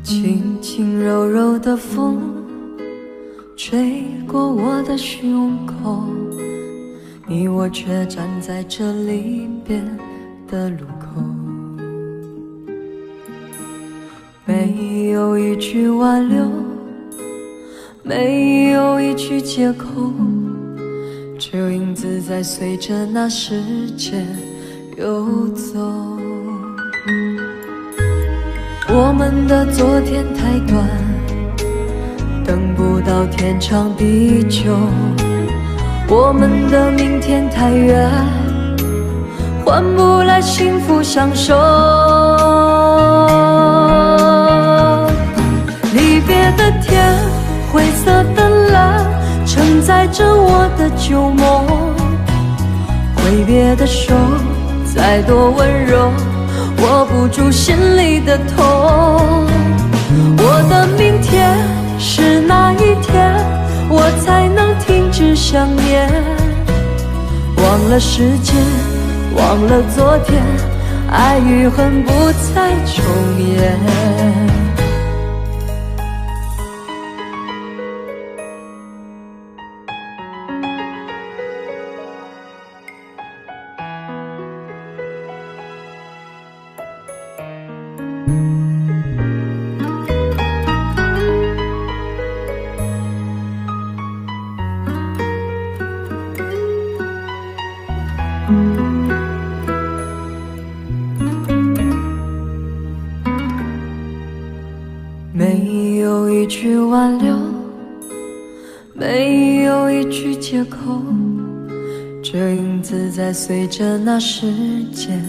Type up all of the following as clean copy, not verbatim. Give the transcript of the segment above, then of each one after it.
轻轻柔柔的风吹过我的胸口，你我却站在这离别的路口，没有一句挽留，没有一句借口，只有影子在随着那时间游走。我们的昨天太短，等不到天长地久，我们的明天太远，换不来幸福相守。离别的天，灰色的蓝，承载着我的旧梦，挥别的手，再多温柔握不住心里的痛。我的明天是哪一天，我才能停止想念？忘了时间，忘了昨天，爱与恨不再重演。没有一句挽留，没有一句借口，这影子在随着那时间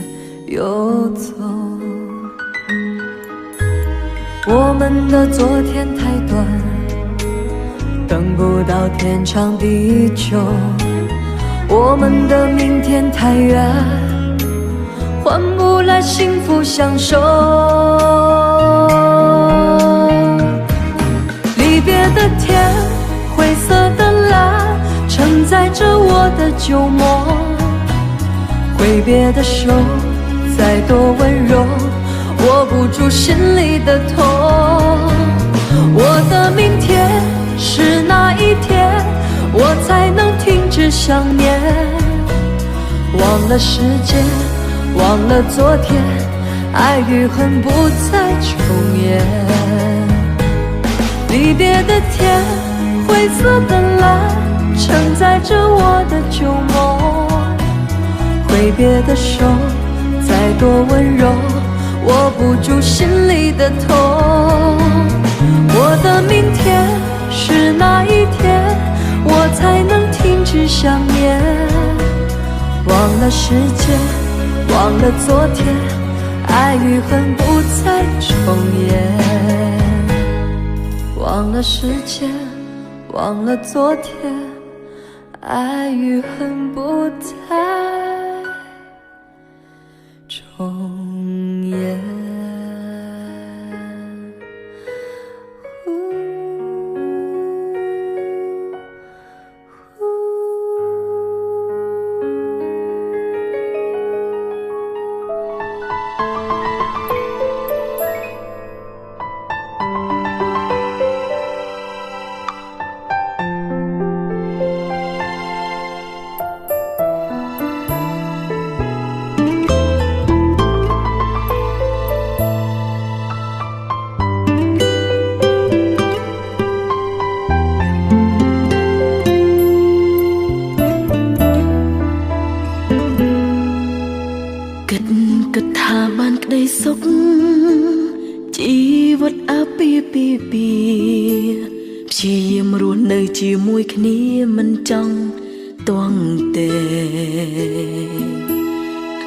游走。我们的昨天太短，等不到天长地久，我们的明天太远，换不来幸福相守。离别的天，灰色的蓝，承载着我的旧梦，挥别的手，再多温柔握不住心里的痛。我的明天是哪一天，我才能停止想念？忘了时间，忘了昨天，爱与恨不再重演。离别的天，灰色的蓝，承载着我的旧梦，挥别的手，再多温柔握不住心里的痛。我的明天是哪一天，我才能停止想念？忘了时间，忘了昨天，爱与恨不再重演。忘了时间，忘了昨天，爱与恨不再重演。សុខជីវិតអាពីពីព្យាយាមរស់នៅជាមួយគ្នាមិនចង់ទាន់ទេ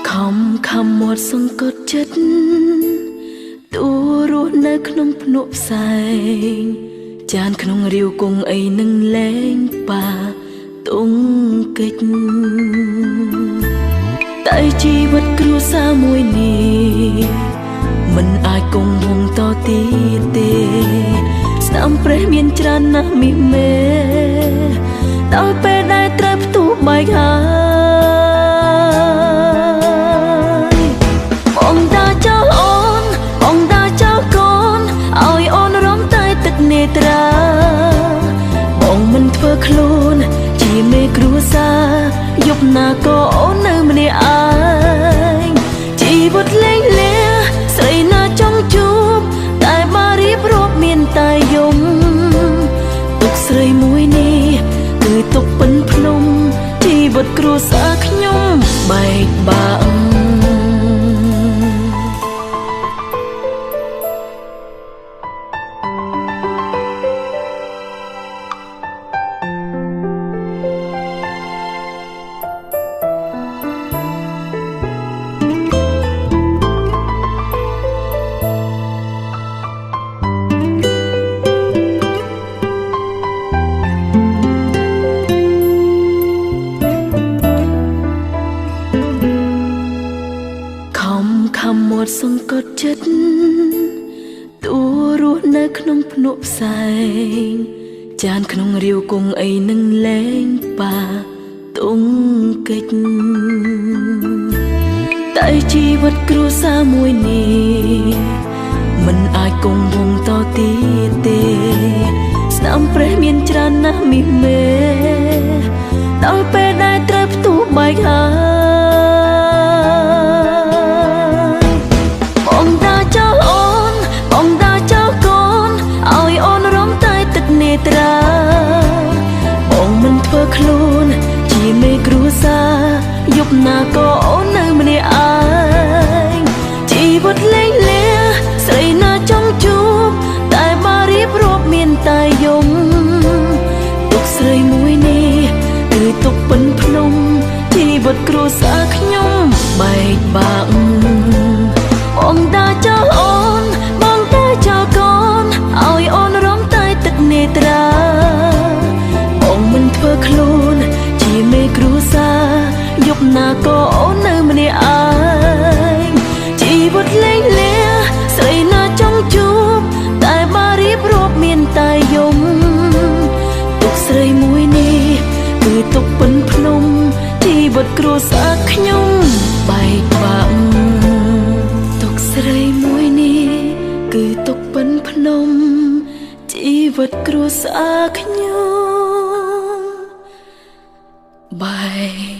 ខំមាត់សង្កត់ចិត្តទូរ ស់នៅក្នុងភ្នក់ផ្សែងចានក្នុងរាវគង់អីនឹងលែងប៉ាទុំកិច្ចតែជីវិតគ្រួសារមួយនេះមិនអាចគង់វង្សតទៀតទេស្នាមព្រះមានច្រើនណាស់មីមេដល់ពេលដែលត្រូវផ្ទុះបែកហើយបងតាចោលអូនបងតាចោលកូនឲ្យអូនរំតែទឹកនេត្រាបងមិនធ្វើខ្លួនជាមេគ្រួសារយប់ណាក៏អូននៅម្នាក់ឯងជីវិតលេងលាស្រីណាចង់ជួបតែបារៀបរាប់មានតែយំទុកស្រីមួយនេះគឺទុកពិនភ្នំជីវិតគ្រួសារខ្ញុំបែកបាក់ខំមាត់សង្កត់ចិត្តទូរស់នៅក្នុងភ្នក់ផ្សែងចានក្នុងរាវគង់អីនឹងលែងប៉ាទុំកិច្ចតែជីវិតគ្រួសារមួយនេះមិនអាចគង់វង្សតទៀតទេស្នាមព្រះមានច្រើនណាស់មីមេដល់ពេលដែលត្រូវផ្ទុះបែកហើយបងតាចោលអូនបងតាចោលកូនឲ្យអូនរំតែទឹកនេត្រាបងមិនធ្វើខ្លួនជាមេគ្រួសារយប់ណាក៏អូននៅម្នាក់ឯងជីវិតលេងលាស្រីណាចង់ជួបតែបារៀបរាប់មានតែយំទុកស្រីមួយនេះគឺទុកពិនភ្នំជីវិតគ្រួសារខ្ញុំបែកបាក់បងតាចោលអូនបងតាចោលកូនឲ្យអូនរំតែទឹកនេត្រាបងមិនធ្វើខ្លួនជាមេគ្រួសារយប់ណាក៏អូននៅម្នាក់ឯងជីវិតលេងលាស្រីណាចង់ជួបតែបារៀបរាប់មានតែយំទុកស្រីមួយនេះគឺទុកពិនភ្នំជីវិតគ្រួសារខ្ញុំបែកបាក់ស្រីមួយនេះគឺទុកពិនភ្នំជីវិតគ្រួសារខ្ញុំបែក